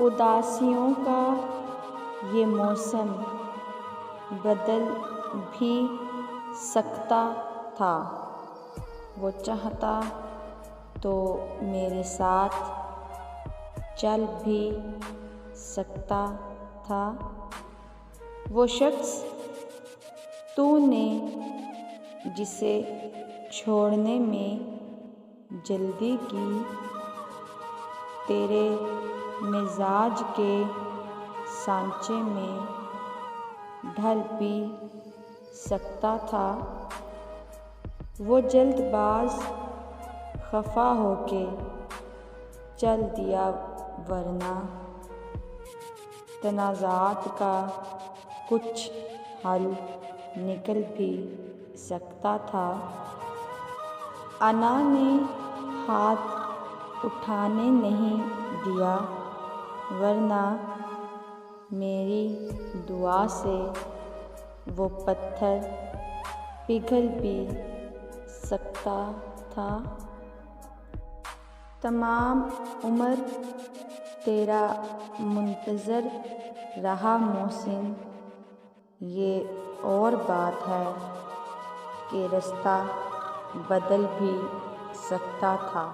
उदासियों का ये मौसम बदल भी सकता था। वो चाहता तो मेरे साथ चल भी सकता था। वो शख्स तूने जिसे छोड़ने में जल्दी की, तेरे मिजाज के सांचे में ढल भी सकता था। वो जल्दबाज खफा होके चल दिया, वरना तनाज़ात का कुछ हल निकल भी सकता था। अना ने हाथ उठाने नहीं दिया, वरना मेरी दुआ से वो पत्थर पिघल भी सकता था। तमाम उम्र तेरा मुंतज़र रहा मोहसिन, ये और बात है कि रास्ता बदल भी सकता था।